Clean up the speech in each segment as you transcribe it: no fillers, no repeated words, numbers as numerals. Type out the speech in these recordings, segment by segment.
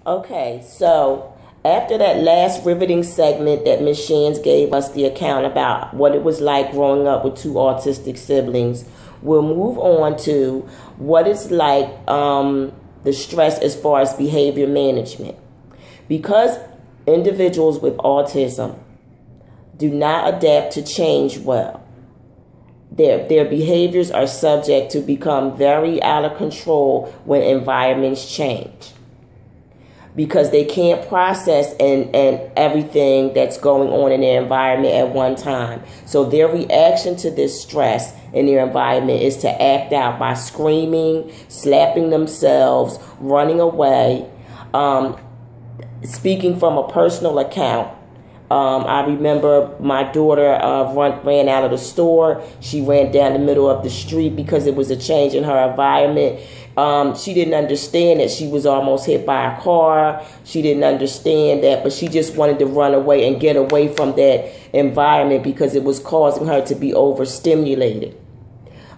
Okay, so after that last riveting segment that Ms. Shands gave us the account about what it was like growing up with two autistic siblings, we'll move on to what it's like, the stress as far as behavior management. Because individuals with autism do not adapt to change well, their behaviors are subject to become very out of control when environments change, because they can't process and everything that's going on in their environment at one time. So their reaction to this stress in their environment is to act out by screaming, slapping themselves, running away. Speaking from a personal account, I remember my daughter ran out of the store. She ran down the middle of the street because it was a change in her environment. She didn't understand that she was almost hit by a car. She didn't understand that, but she just wanted to run away and get away from that environment because it was causing her to be overstimulated.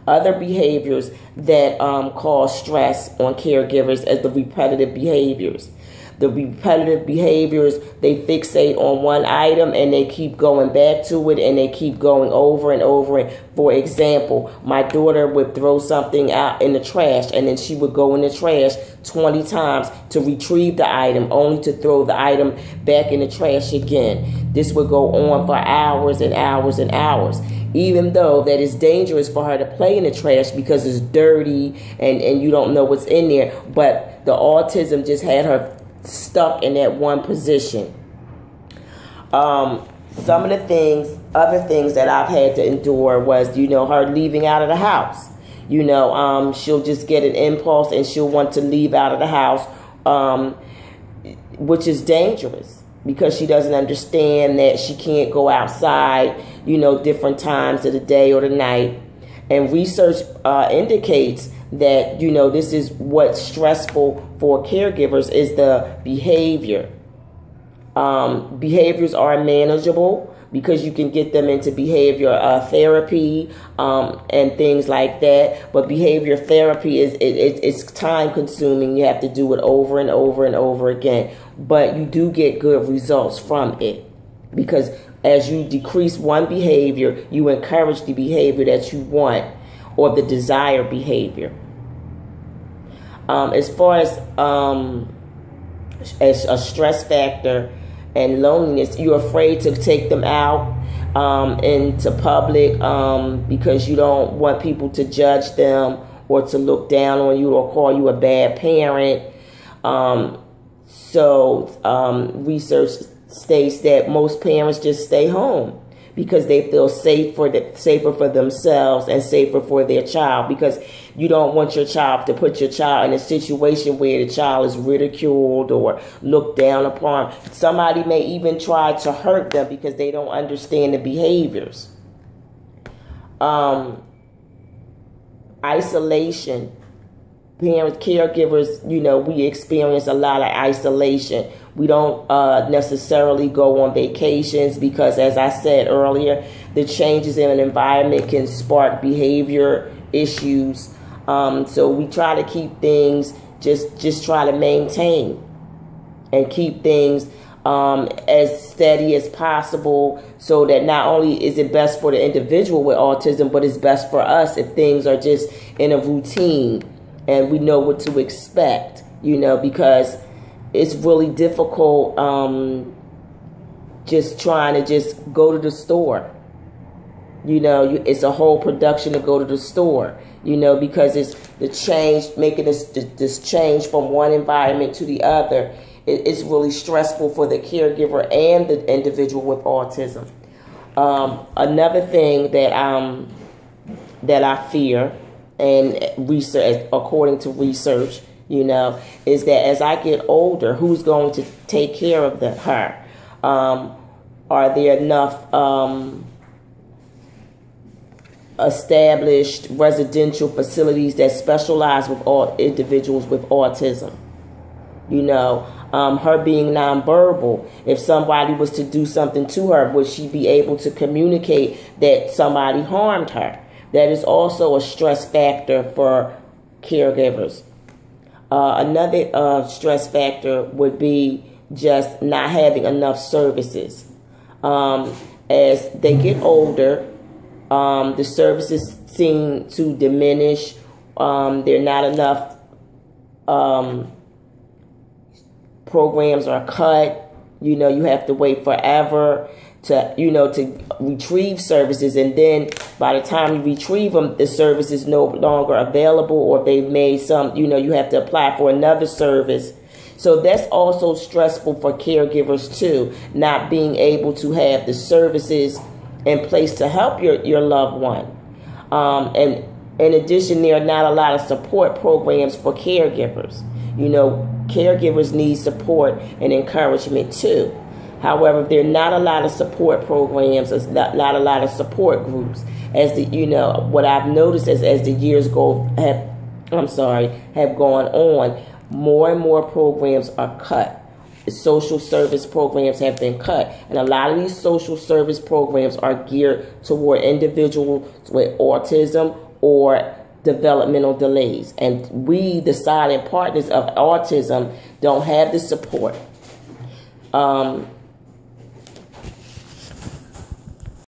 Other behaviors that cause stress on caregivers is the repetitive behaviors. The repetitive behaviors, they fixate on one item and they keep going back to it and they keep going over and over it. For example, my daughter would throw something out in the trash and then she would go in the trash 20 times to retrieve the item, only to throw the item back in the trash again. This would go on for hours and hours and hours, even though that is dangerous for her to play in the trash because it's dirty and you don't know what's in there. But the autism just had her stuck in that one position. Some of the other things that I've had to endure was, her leaving out of the house. She'll just get an impulse and she'll want to leave out of the house, which is dangerous because she doesn't understand that she can't go outside, different times of the day or the night. And research indicates that, this is what's stressful for caregivers is the behavior. Behaviors are manageable because you can get them into behavior therapy and things like that. But behavior therapy it's time consuming. You have to do it over and over and over again. But you do get good results from it because as you decrease one behavior, you encourage the behavior that you want or the desired behavior. As far as a stress factor and loneliness, you're afraid to take them out into public because you don't want people to judge them or to look down on you or call you a bad parent. So research states that most parents just stay home because they feel safer for themselves and safer for their child, because you don't want to put your child in a situation where the child is ridiculed or looked down upon. Somebody may even try to hurt them because they don't understand the behaviors. Isolation. Parents, caregivers, we experience a lot of isolation. We don't necessarily go on vacations because, as I said earlier, the changes in an environment can spark behavior issues. So we try to keep things, just try to maintain and keep things as steady as possible, so that not only is it best for the individual with autism, but it's best for us if things are just in a routine and we know what to expect, because it's really difficult just trying to just go to the store. It's a whole production to go to the store, because it's the change, making this change from one environment to the other. It's really stressful for the caregiver and the individual with autism. Another thing that I fear, and research, according to research, is that as I get older, who's going to take care of her? Are there enough established residential facilities that specialize with all individuals with autism? Her being nonverbal, if somebody was to do something to her, would she be able to communicate that somebody harmed her? That is also a stress factor for caregivers. Another stress factor would be just not having enough services. As they get older, the services seem to diminish. There are not enough programs are cut. You know, you have to wait forever to retrieve services, and then by the time you retrieve them, the service is no longer available, or they've made some, you have to apply for another service. So that's also stressful for caregivers too, not being able to have the services in place to help your loved one. And in addition, there are not a lot of support programs for caregivers. Caregivers need support and encouragement too. However, there are not a lot of support programs, there's not a lot of support groups. What I've noticed as the years have gone on, more and more programs are cut. The social service programs have been cut. And a lot of these social service programs are geared toward individuals with autism or developmental delays. And we, the silent partners of autism, don't have the support.